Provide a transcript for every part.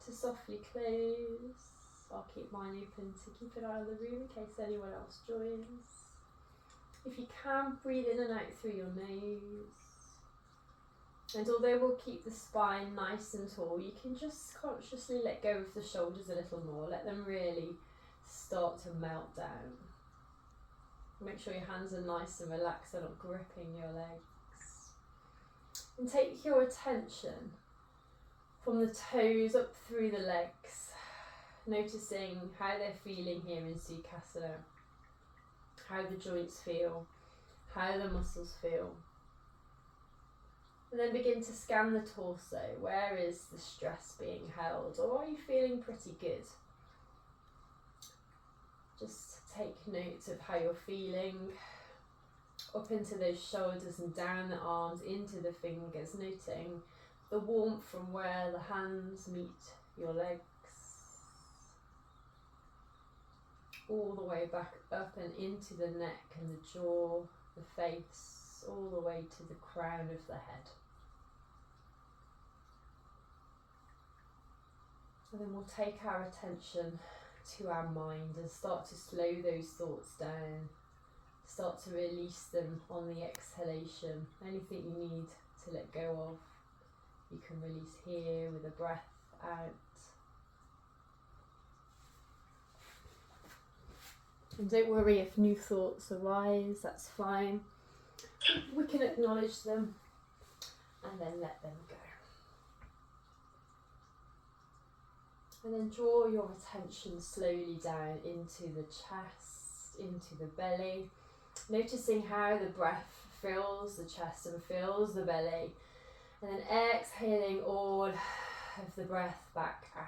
to softly close. I'll keep mine open to keep an eye on the room in case anyone else joins. If you can, breathe in and out through your nose. And although we'll keep the spine nice and tall, you can just consciously let go of the shoulders a little more. Let them really start to melt down. Make sure your hands are nice and relaxed, they're not gripping your legs. And take your attention from the toes up through the legs, noticing how they're feeling here in Sukhasana, how the joints feel, how the muscles feel. And then begin to scan the torso. Where is the stress being held, or are you feeling pretty good? Just take note of how you're feeling, up into those shoulders and down the arms, into the fingers, noting the warmth from where the hands meet your legs, all the way back up and into the neck and the jaw, the face, all the way to the crown of the head. And then we'll take our attention to our mind and start to slow those thoughts down. Start to release them on the exhalation. Anything you need to let go of, you can release here with a breath out. And don't worry if new thoughts arise, that's fine. We can acknowledge them and then let them go. And then draw your attention slowly down into the chest, into the belly, noticing how the breath fills the chest and fills the belly. And then exhaling all of the breath back out.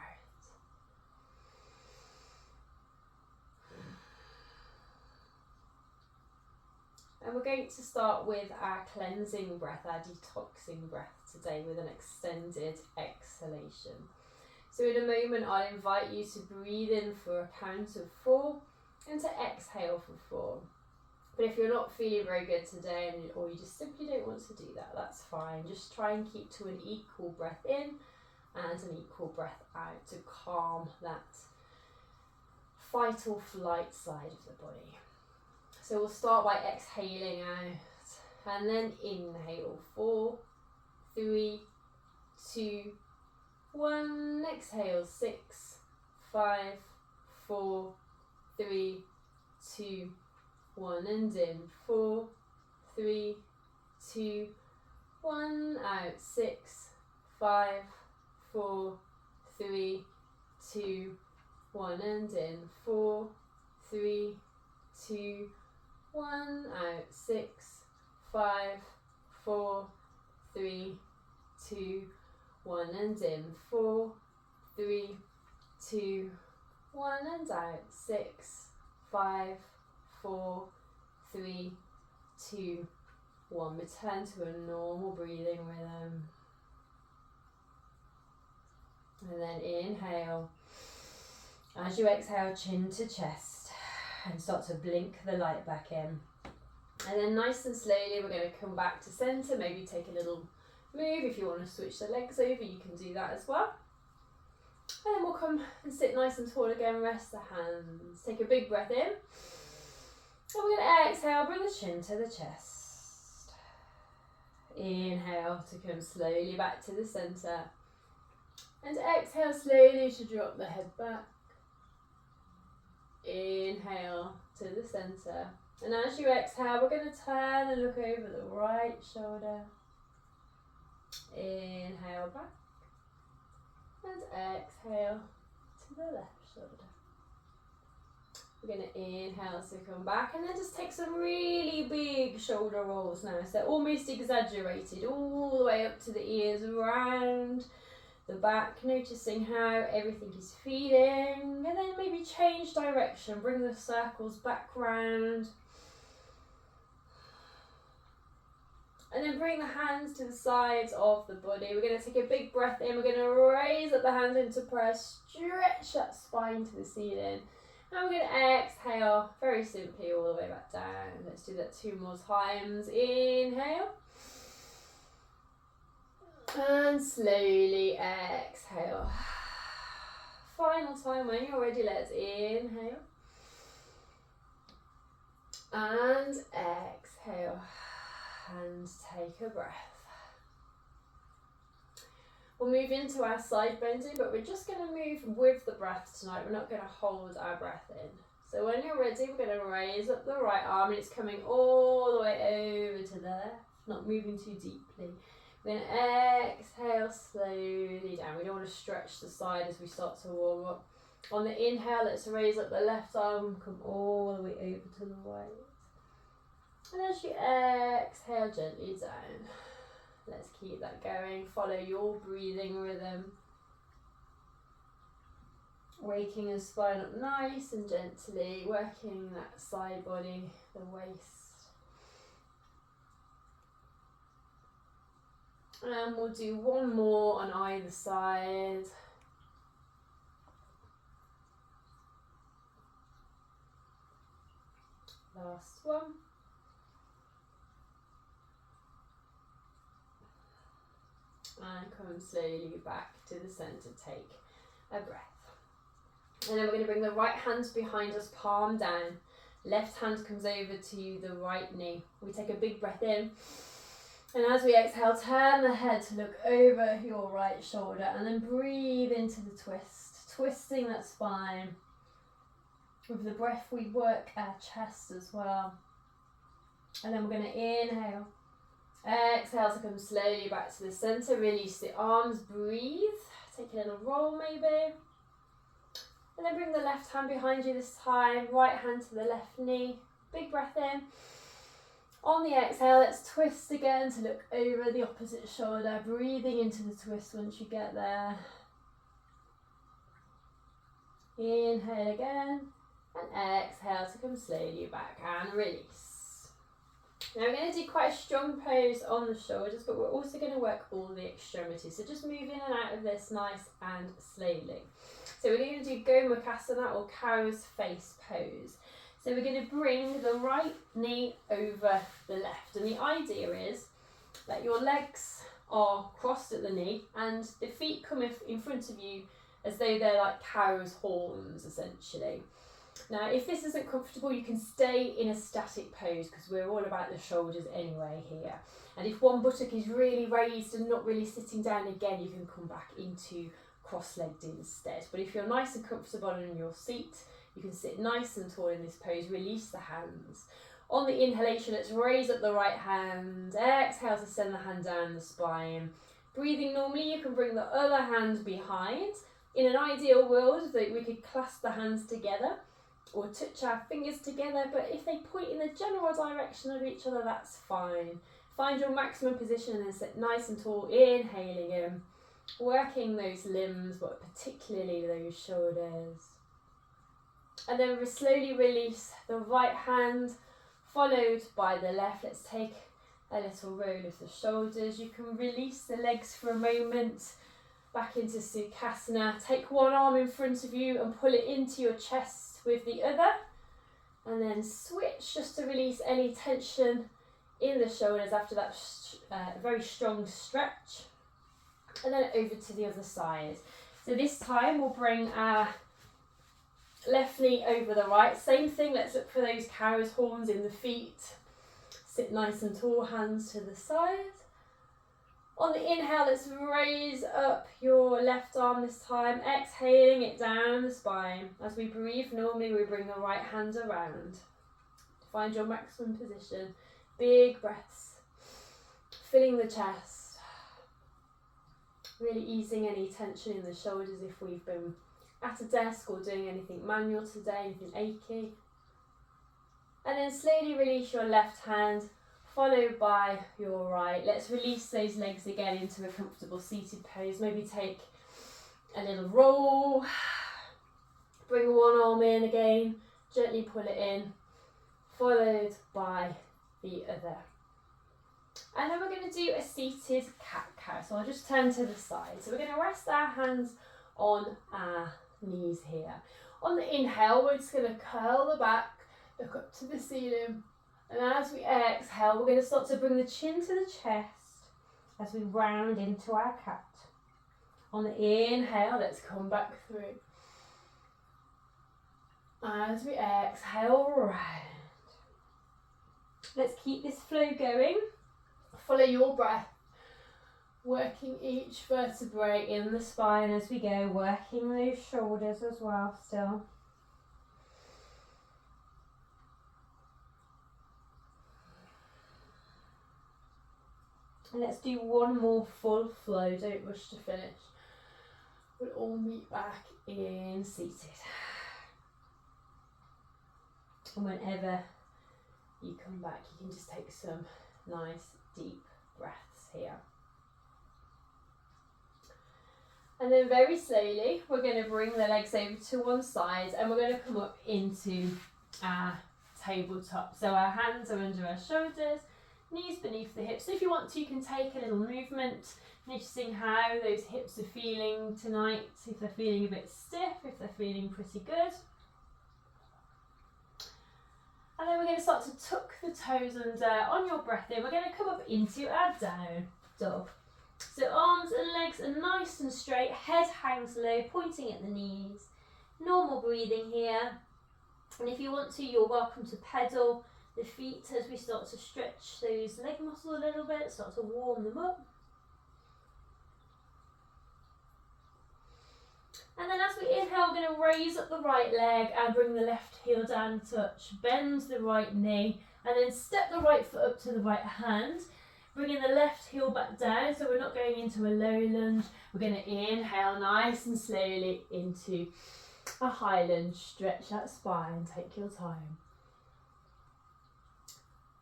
And we're going to start with our cleansing breath, our detoxing breath today with an extended exhalation. So in a moment I'll invite you to breathe in for a count of 4 and to exhale for 4. But if you're not feeling very good today or you just simply don't want to do that, that's fine. Just try and keep to an equal breath in and an equal breath out to calm that fight or flight side of the body. So we'll start by exhaling out and then inhale. 4, 3, 2, 1. Exhale. 6, 5, 4, 3, 2, 1. And in. 4, 3, 2, 1. Out. 6, 5, 4, 3, 2, 1. And in. 4, 3, 2, 1. Out. 6, 5, 4, 3, 2, 1. And in. 4, 3, 2, 1. And out. 6, 5, 4, 3, 2, 1. Return to a normal breathing rhythm. And then inhale. As you exhale, chin to chest. And start to blink the light back in. And then nice and slowly we're going to come back to centre. Maybe take a little move. If you want to switch the legs over, you can do that as well. And then we'll come and sit nice and tall again. Rest the hands. Take a big breath in. And we're going to exhale. Bring the chin to the chest. Inhale to come slowly back to the centre. And exhale slowly to drop the head back. Inhale to the centre. And as you exhale, we're going to turn and look over the right shoulder. Inhale back. And exhale to the left shoulder. We're going to inhale to come back and then just take some really big shoulder rolls now. So almost exaggerated all the way up to the ears, around the back, noticing how everything is feeling, and then maybe change direction, bring the circles back round, and then bring the hands to the sides of the body. We're going to take a big breath in, we're going to raise up the hands into prayer, stretch that spine to the ceiling, and we're going to exhale very simply all the way back down. Let's do that 2 more times. Inhale. And slowly exhale. more time. When you're ready, let's inhale. And exhale. And take a breath. We'll move into our side bending, but we're just going to move with the breath tonight. We're not going to hold our breath in. So when you're ready, we're going to raise up the right arm, and it's coming all the way over to the left, not moving too deeply. We're going to exhale slowly down. We don't want to stretch the side as we start to warm up. On the inhale, let's raise up the left arm, come all the way over to the right. And as you exhale gently down, let's keep that going. Follow your breathing rhythm. Waking the spine up nice and gently, working that side body, the waist. And we'll do one more on either side. Last one. And come slowly back to the centre, take a breath. And then we're going to bring the right hand behind us, palm down. Left hand comes over to the right knee. We take a big breath in. And as we exhale, turn the head to look over your right shoulder and then breathe into the twist, twisting that spine. With the breath, we work our chest as well. And then we're going to inhale. Exhale to come slowly back to the centre. Release the arms, breathe. Take a little roll maybe. And then bring the left hand behind you this time. Right hand to the left knee. Big breath in. On the exhale, let's twist again to look over the opposite shoulder. Breathing into the twist once you get there. Inhale again. And exhale to come slowly back and release. Now we're going to do quite a strong pose on the shoulders, but we're also going to work all the extremities. So just move in and out of this nice and slowly. So we're going to do Gomukhasana or cow's face pose. So we're going to bring the right knee over the left. And the idea is that your legs are crossed at the knee and the feet come in front of you as though they're like cow's horns essentially. Now, if this isn't comfortable, you can stay in a static pose because we're all about the shoulders anyway here. And if one buttock is really raised and not really sitting down again, you can come back into cross-legged instead. But if you're nice and comfortable in your seat, you can sit nice and tall in this pose. Release the hands. On the inhalation, let's raise up the right hand. Exhale to send the hand down the spine. Breathing normally, you can bring the other hand behind. In an ideal world, we could clasp the hands together or touch our fingers together, but if they point in the general direction of each other, that's fine. Find your maximum position and then sit nice and tall, inhaling in, working those limbs, but particularly those shoulders. And then we slowly release the right hand, followed by the left. Let's take a little roll of the shoulders. You can release the legs for a moment, back into Sukhasana. Take one arm in front of you and pull it into your chest with the other, and then switch just to release any tension in the shoulders after that very strong stretch, and then over to the other side. So this time we'll bring our left knee over the right. Same thing, let's look for those cow's horns in the feet. Sit nice and tall, hands to the side. On the inhale, let's raise up your left arm this time, exhaling it down the spine. As we breathe, normally we bring the right hand around. Find your maximum position. Big breaths, filling the chest. Really easing any tension in the shoulders if we've been at a desk or doing anything manual today, anything achy. And then slowly release your left hand, followed by your right. Let's release those legs again into a comfortable seated pose. Maybe take a little roll. Bring one arm in again, gently pull it in, followed by the other. And then we're going to do a seated cat-cow. So I'll just turn to the side. So we're going to rest our hands on our knees here. On the inhale, we're just going to curl the back, look up to the ceiling. And as we exhale, we're going to start to bring the chin to the chest as we round into our cat. On the inhale, let's come back through. As we exhale, round. Let's keep this flow going. Follow your breath. Working each vertebrae in the spine as we go. Working those shoulders as well still. And let's do one more full flow. Don't rush to finish. We'll all meet back in seated. And whenever you come back, you can just take some nice deep breaths here. And then very slowly, we're going to bring the legs over to one side and we're going to come up into our tabletop. So our hands are under our shoulders, knees beneath the hips. So if you want to, you can take a little movement, noticing how those hips are feeling tonight, if they're feeling a bit stiff, if they're feeling pretty good. And then we're going to start to tuck the toes under. On your breath in, we're going to come up into our down dog. So arms and legs are nice and straight, head hangs low, pointing at the knees. Normal breathing here. And if you want to, you're welcome to pedal the feet as we start to stretch those leg muscles a little bit, start to warm them up. And then as we inhale, we're going to raise up the right leg and bring the left heel down, touch, bend the right knee, and then step the right foot up to the right hand. Bringing the left heel back down, so we're not going into a low lunge. We're going to inhale nice and slowly into a high lunge. Stretch that spine, take your time.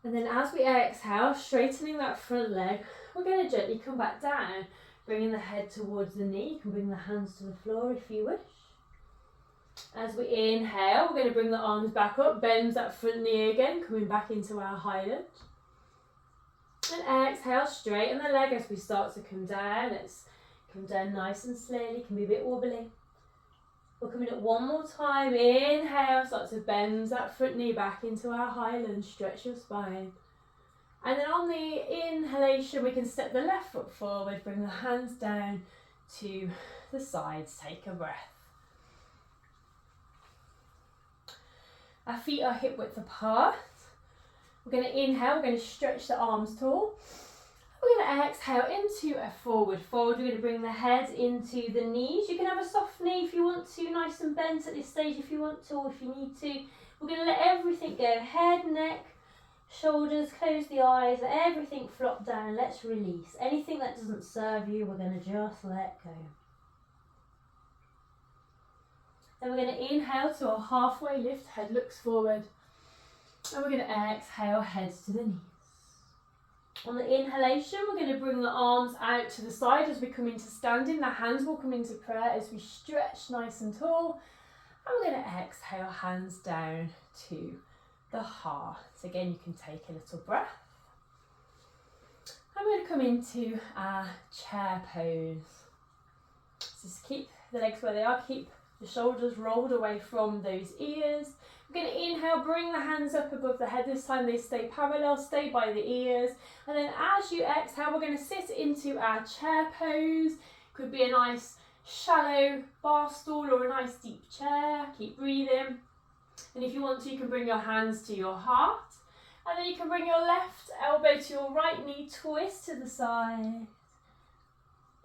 And then as we exhale, straightening that front leg, we're going to gently come back down, bringing the head towards the knee. You can bring the hands to the floor if you wish. As we inhale, we're going to bring the arms back up, bend that front knee again, coming back into our high lunge. And exhale, straighten the leg as we start to come down. Let's come down nice and slowly, can be a bit wobbly. We're coming up one more time. Inhale, start to bend that front knee back into our high lunge, stretch your spine. And then on the inhalation, we can step the left foot forward, bring the hands down to the sides, take a breath. Our feet are hip width apart. We're going to inhale, we're going to stretch the arms tall. We're going to exhale into a forward fold. We're going to bring the head into the knees. You can have a soft knee if you want to, nice and bent at this stage if you want to, or if you need to. We're going to let everything go. Head, neck, shoulders, close the eyes, let everything flop down. Let's release. Anything that doesn't serve you, we're going to just let go. Then we're going to inhale to a halfway lift, head looks forward. And we're going to exhale, head to the knees. On the inhalation, we're going to bring the arms out to the side as we come into standing. The hands will come into prayer as we stretch nice and tall. And we're going to exhale, hands down to the heart. Again, you can take a little breath. And we're going to come into our chair pose. Just keep the legs where they are, keep the shoulders rolled away from those ears. We're going to inhale, bring the hands up above the head. This time they stay parallel, stay by the ears. And then as you exhale, we're going to sit into our chair pose. Could be a nice shallow bar stool or a nice deep chair. Keep breathing. And if you want to, you can bring your hands to your heart. And then you can bring your left elbow to your right knee, twist to the side.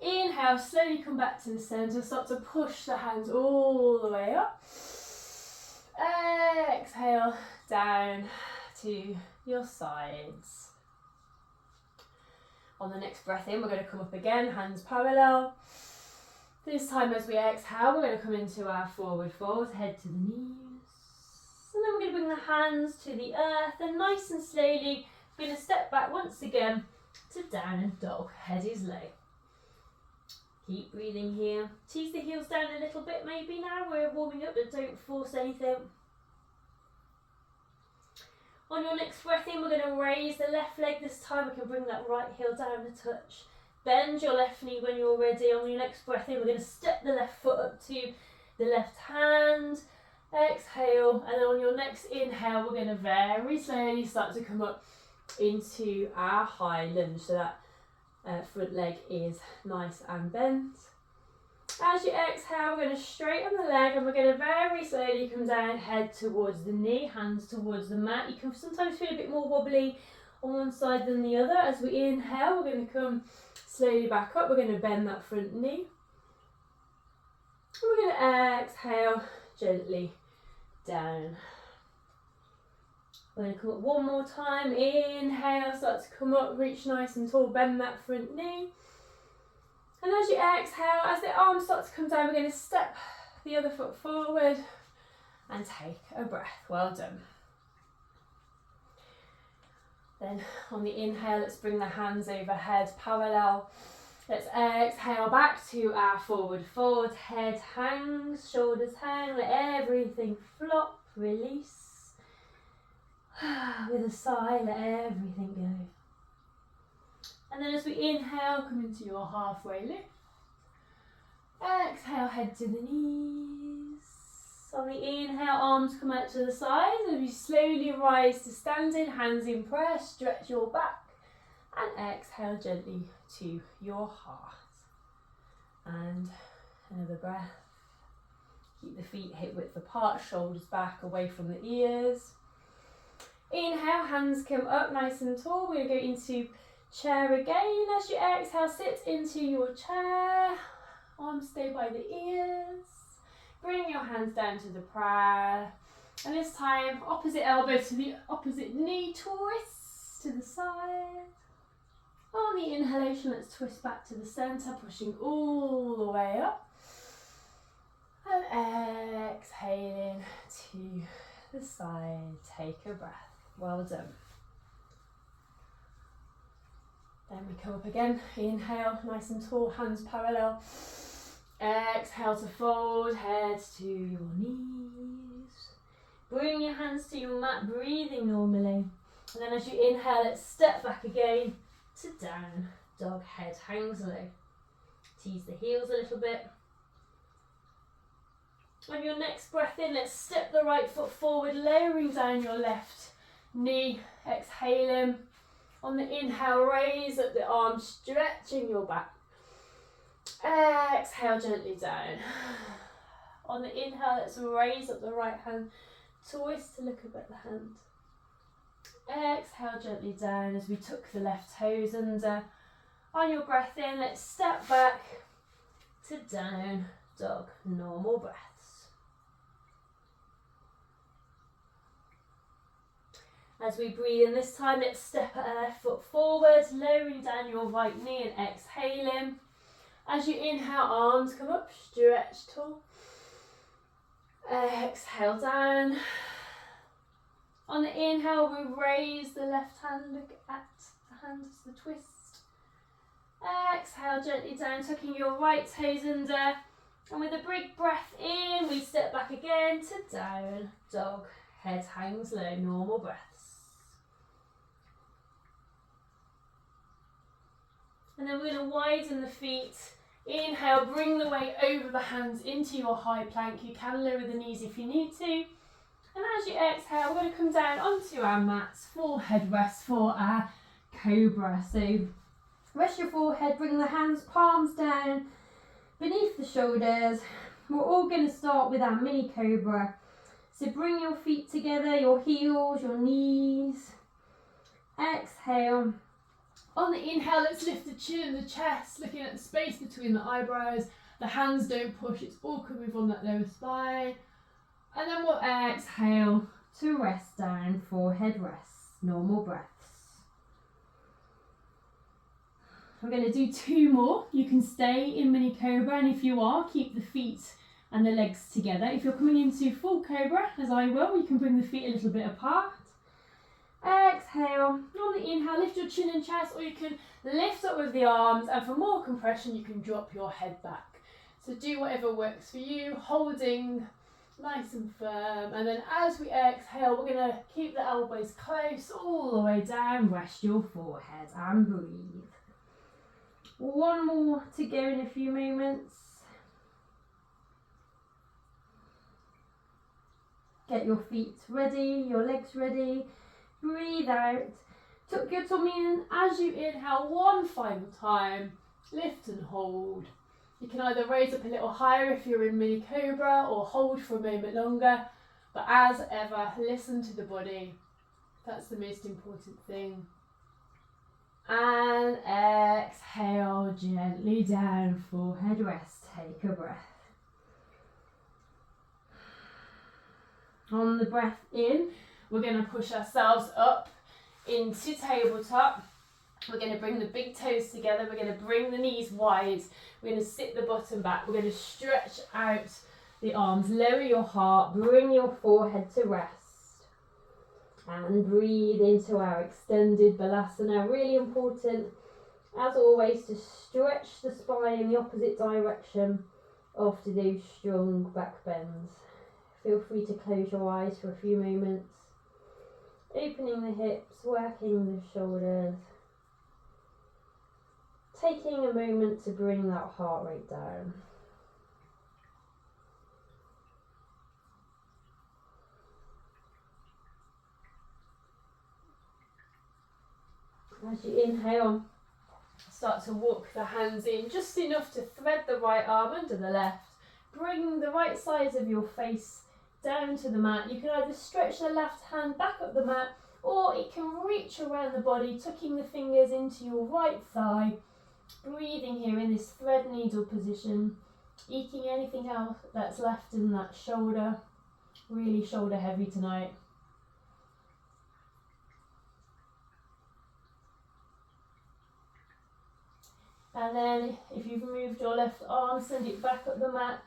Inhale, slowly come back to the centre. Start to push the hands all the way up. Exhale, down to your sides. On the next breath in, we're going to come up again, hands parallel. This time as we exhale, we're going to come into our forward fold, head to the knees. And then we're going to bring the hands to the earth, and nice and slowly, we're going to step back once again to down and dog. Head is low. Keep breathing here. Tease the heels down a little bit maybe now. We're warming up, but don't force anything. On your next breath in, we're going to raise the left leg. This time we can bring that right heel down a touch. Bend your left knee when you're ready. On your next breath in, we're going to step the left foot up to the left hand. Exhale, and then on your next inhale, we're going to very slowly start to come up into our high lunge. So that front leg is nice and bent. As you exhale, we're going to straighten the leg and we're going to very slowly come down, head towards the knee, hands towards the mat. You can sometimes feel a bit more wobbly on one side than the other. As we inhale, we're going to come slowly back up. We're going to bend that front knee. And we're going to exhale gently down. We're going to come up one more time. Inhale, start to come up, reach nice and tall, bend that front knee. And as you exhale, as the arms start to come down, we're going to step the other foot forward and take a breath. Well done. Then on the inhale, let's bring the hands overhead, parallel. Let's exhale back to our forward fold. Head hangs, shoulders hang, let everything flop, release. With a sigh, let everything go. And then as we inhale, come into your halfway lift. Exhale, head to the knees. On the inhale, arms come out to the sides. As we slowly rise to standing, hands in prayer, stretch your back. And exhale gently to your heart. And another breath. Keep the feet hip width apart, shoulders back, away from the ears. Inhale, hands come up nice and tall. We're going to go into chair again. As you exhale, sit into your chair. Arms stay by the ears. Bring your hands down to the prayer. And this time, opposite elbow to the opposite knee, twist to the side. On the inhalation, let's twist back to the centre, pushing all the way up. And exhaling to the side. Take a breath. Well done. Then we come up again. Inhale, nice and tall, hands parallel. Exhale to fold, head to your knees. Bring your hands to your mat, breathing normally. And then as you inhale, let's step back again to down dog. Head hangs low. Tease the heels a little bit. On your next breath in, let's step the right foot forward, lowering down your left knee. Exhaling. On the inhale, raise up the arms, stretching your back. Exhale gently down. On the inhale, let's raise up the right hand, twist to look up at the hand. Exhale gently down as we tuck the left toes under. On your breath in, let's step back to down dog, normal breaths. As we breathe in this time, let's step our left foot forward, lowering down your right knee and exhaling. As you inhale, arms come up, stretch tall. Exhale down. On the inhale, we raise the left hand, look at the hand as the twist. Exhale gently down, tucking your right toes under. And with a big breath in, we step back again to down dog. Head hangs low, normal breaths. And then we're going to widen the feet. Inhale, bring the weight over the hands into your high plank. You can lower the knees if you need to. And as you exhale, we're going to come down onto our mats, forehead rest for our cobra. So rest your forehead, bring the hands, palms down, beneath the shoulders. We're all going to start with our mini cobra. So bring your feet together, your heels, your knees. Exhale. On the inhale, let's lift the chin and the chest, looking at the space between the eyebrows. The hands don't push, it's all coming from that lower spine. And then we'll exhale to rest down, forehead rests, normal breaths. We're going to do 2 more. You can stay in mini cobra, and if you are, keep the feet and the legs together. If you're coming into full cobra, as I will, you can bring the feet a little bit apart. Exhale. On the inhale, lift your chin and chest, or you can lift up with the arms, and for more compression, you can drop your head back. So do whatever works for you, holding nice and firm. And then as we exhale, we're going to keep the elbows close all the way down. Rest your forehead and breathe. 1 more to go in a few moments. Get your feet ready, your legs ready. Breathe out. Tuck your tummy in. As you inhale, 1 final time. Lift and hold. You can either raise up a little higher if you're in mini cobra or hold for a moment longer. But as ever, listen to the body. That's the most important thing. And exhale gently down, forehead rest. Take a breath. On the breath in, we're going to push ourselves up into tabletop. We're going to bring the big toes together. We're going to bring the knees wide. We're going to sit the bottom back. We're going to stretch out the arms. Lower your heart. Bring your forehead to rest. And breathe into our extended balasana. Really important, as always, to stretch the spine in the opposite direction after those strong back bends. Feel free to close your eyes for a few moments. Opening the hips, working the shoulders. Taking a moment to bring that heart rate down. As you inhale, start to walk the hands in just enough to thread the right arm under the left. Bring the right sides of your face down to the mat. You can either stretch the left hand back up the mat, or it can reach around the body, tucking the fingers into your right thigh. Breathing here in this thread needle position, eking anything else that's left in that shoulder. Really shoulder heavy tonight. And then if you've moved your left arm, send it back up the mat.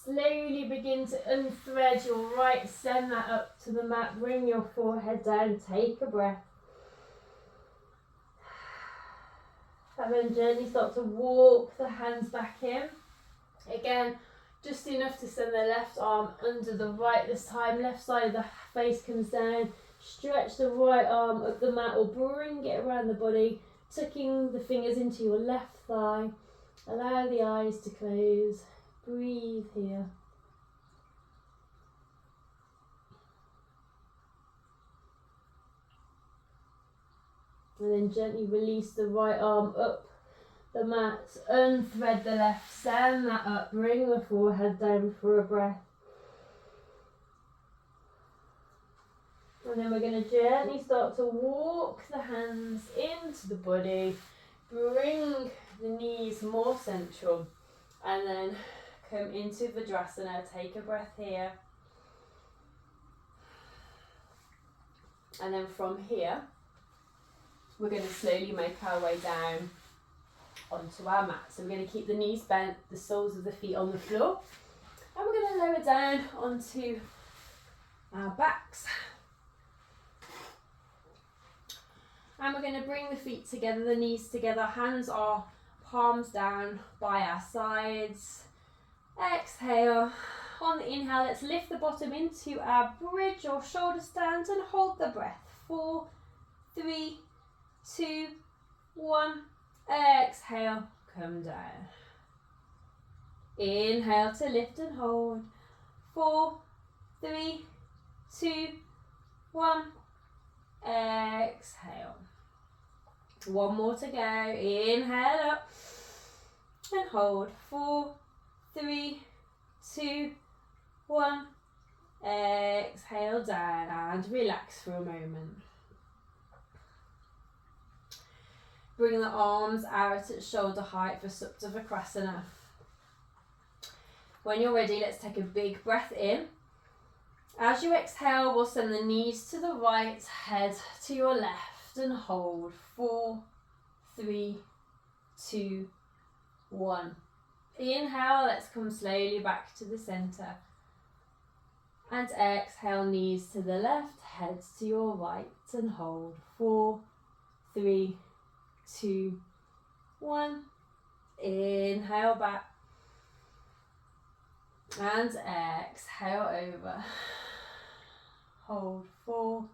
Slowly begin to unthread your right, send that up to the mat, bring your forehead down, take a breath. And then gently start to walk the hands back in. Again, just enough to send the left arm under the right this time. Left side of the face comes down. Stretch the right arm up the mat or bring it around the body, tucking the fingers into your left thigh. Allow the eyes to close. Breathe here. And then gently release the right arm up the mat, unthread the left, send that up, bring the forehead down for a breath. And then we're going to gently start to walk the hands into the body, bring the knees more central, and then come into Vajrasana. Take a breath here. And then from here, we're going to slowly make our way down onto our mat. So we're going to keep the knees bent, the soles of the feet on the floor, and we're going to lower down onto our backs. And we're going to bring the feet together, the knees together, hands are palms down by our sides. Exhale. On the inhale, let's lift the bottom into our bridge or shoulder stand and hold the breath. 4, 3, 2, 1. Exhale, come down. Inhale to lift and hold. 4, 3, 2, 1. Exhale. One more to go. Inhale up and hold. 4, 3, 2, 1. Exhale down and relax for a moment. Bring the arms out at shoulder height for Supta Vikrasana. When you're ready, let's take a big breath in. As you exhale, we'll send the knees to the right, head to your left, and hold. 4, 3, 2, 1. Inhale, let's come slowly back to the centre. And exhale, knees to the left, head to your right, and hold. 4, 3, 2, 1. Inhale back. And exhale over. Hold. 4,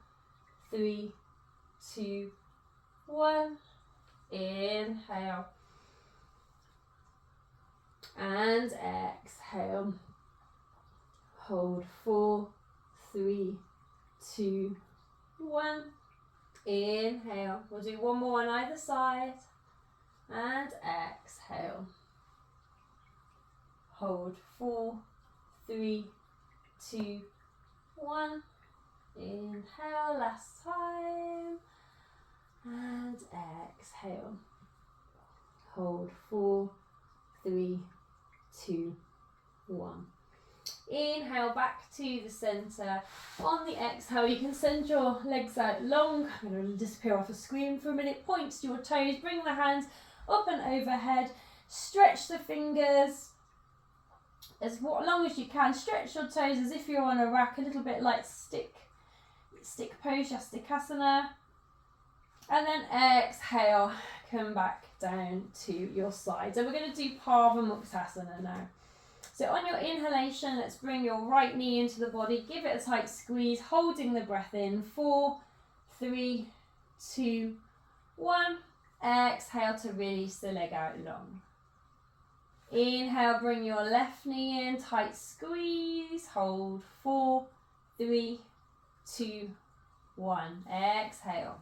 3, 2, 1. Inhale. And exhale. Hold. 4, 3, 2, 1. Inhale. We'll do one more on either side. And exhale. hold 4, 3, 2, 1. Inhale, last time, and exhale. Hold 4, 3, 2, 1. Inhale back to the centre. On the exhale, you can send your legs out long. I'm going to disappear off the screen for a minute. Point to your toes, bring the hands up and overhead. Stretch the fingers as long as you can. Stretch your toes as if you're on a rack, a little bit like stick pose, Yastikasana. And then exhale, come back down to your sides. And we're going to do Pavamuktasana now. So on your inhalation, let's bring your right knee into the body. Give it a tight squeeze, holding the breath in. 4, 3, 2, 1. Exhale to release the leg out long. Inhale, bring your left knee in, tight squeeze. Hold 4, 3, 2, 1. Exhale.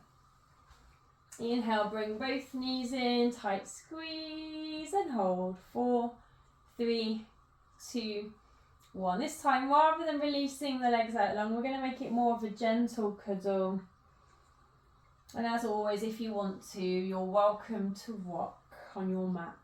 Inhale, bring both knees in, tight squeeze, and hold 4, 3, 2, 1. This time, rather than releasing the legs out long, we're going to make it more of a gentle cuddle. And as always, if you want to, you're welcome to rock on your mat.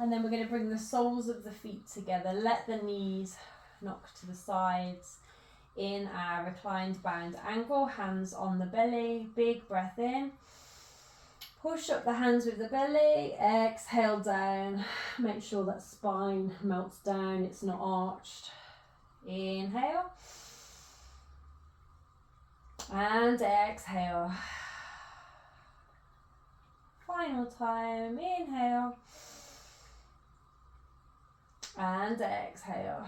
And then we're going to bring the soles of the feet together. Let the knees knock to the sides in our reclined bound angle. Hands on the belly. Big breath in. Push up the hands with the belly. Exhale down. Make sure that spine melts down. It's not arched. Inhale. And exhale. Final time. Inhale. And exhale,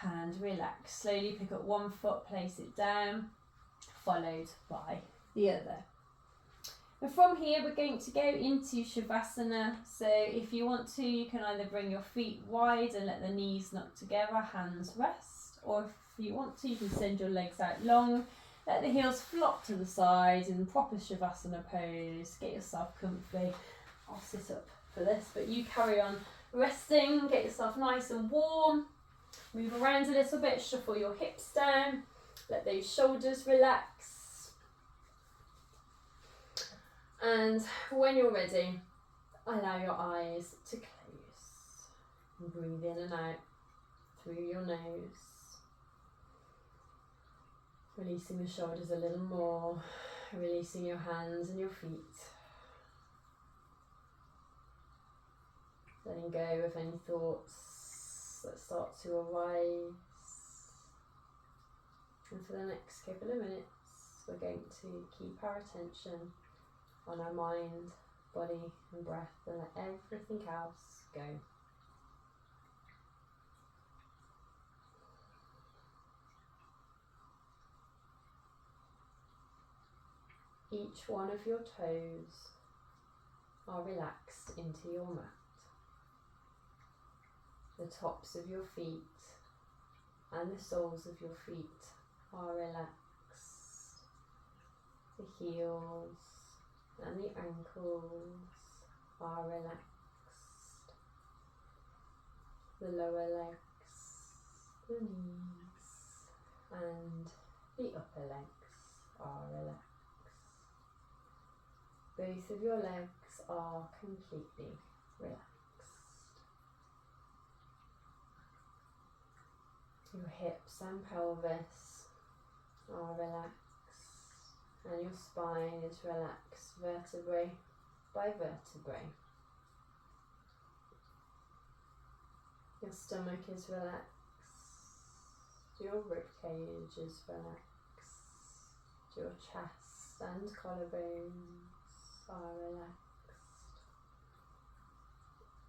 and relax. Slowly pick up one foot, place it down, followed by the other. And from here, we're going to go into Shavasana. So if you want to, you can either bring your feet wide and let the knees knock together, hands rest. Or if you want to, you can send your legs out long. Let the heels flop to the side in proper Shavasana pose. Get yourself comfy. I'll sit up for this, but you carry on resting, get yourself nice and warm, move around a little bit, shuffle your hips down, let those shoulders relax. And when you're ready, allow your eyes to close. And breathe in and out through your nose. Releasing the shoulders a little more, releasing your hands and your feet. Letting go of any thoughts that start to arise. And for the next couple of minutes, we're going to keep our attention on our mind, body and breath, and let everything else go. Each one of your toes are relaxed into your mat. The tops of your feet and the soles of your feet are relaxed. The heels and the ankles are relaxed. The lower legs, the knees and the upper legs are relaxed. Both of your legs are completely relaxed. Your hips and pelvis are relaxed, and your spine is relaxed vertebrae by vertebrae. Your stomach is relaxed, your rib cage is relaxed, your chest and collarbones are relaxed.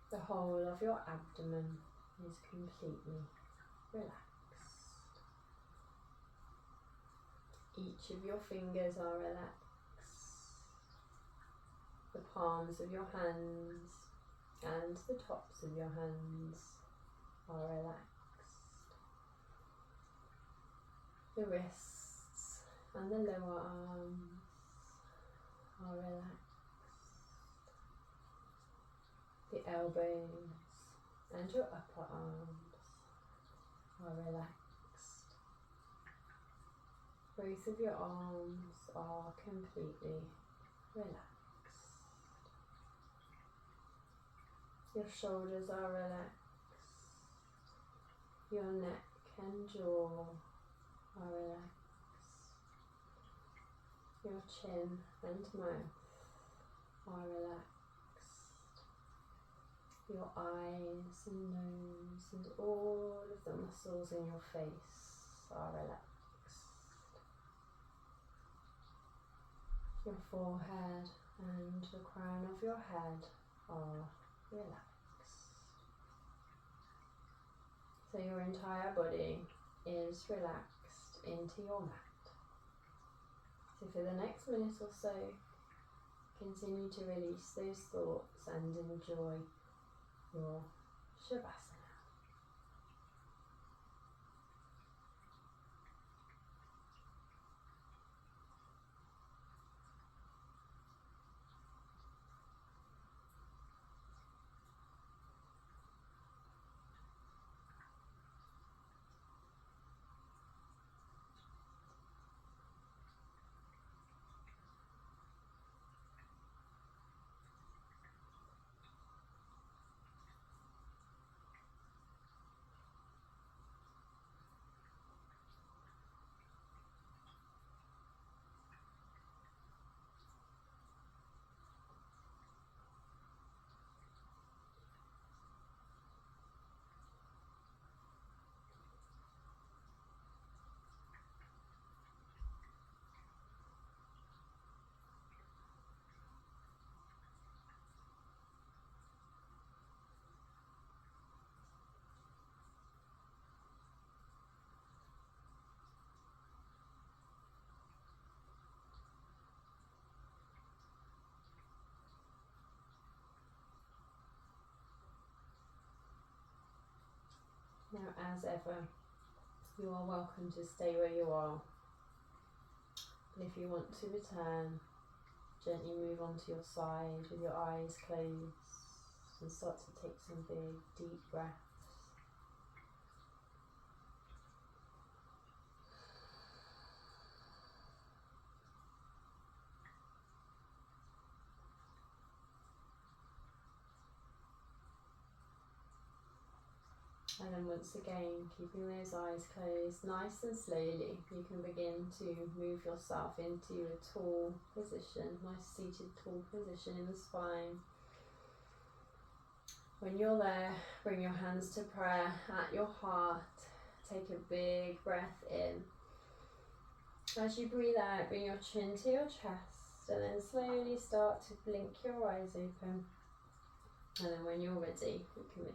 The whole of your abdomen is completely relaxed. Each of your fingers are relaxed. The palms of your hands and the tops of your hands are relaxed. The wrists and the lower arms are relaxed. The elbows and your upper arms are relaxed. Both of your arms are completely relaxed. Your shoulders are relaxed. Your neck and jaw are relaxed. Your chin and mouth are relaxed. Your eyes and nose and all of the muscles in your face are relaxed. Your forehead and the crown of your head are relaxed. So your entire body is relaxed into your mat. So for the next minute or so, continue to release those thoughts and enjoy your Shavasana. Now, as ever, you are welcome to stay where you are. But if you want to return, gently move onto your side with your eyes closed and start to take some big, deep breaths. And then once again, keeping those eyes closed, nice and slowly, you can begin to move yourself into a tall position, nice seated tall position in the spine. When you're there, bring your hands to prayer at your heart. Take a big breath in. As you breathe out, bring your chin to your chest and then slowly start to blink your eyes open. And then when you're ready, you can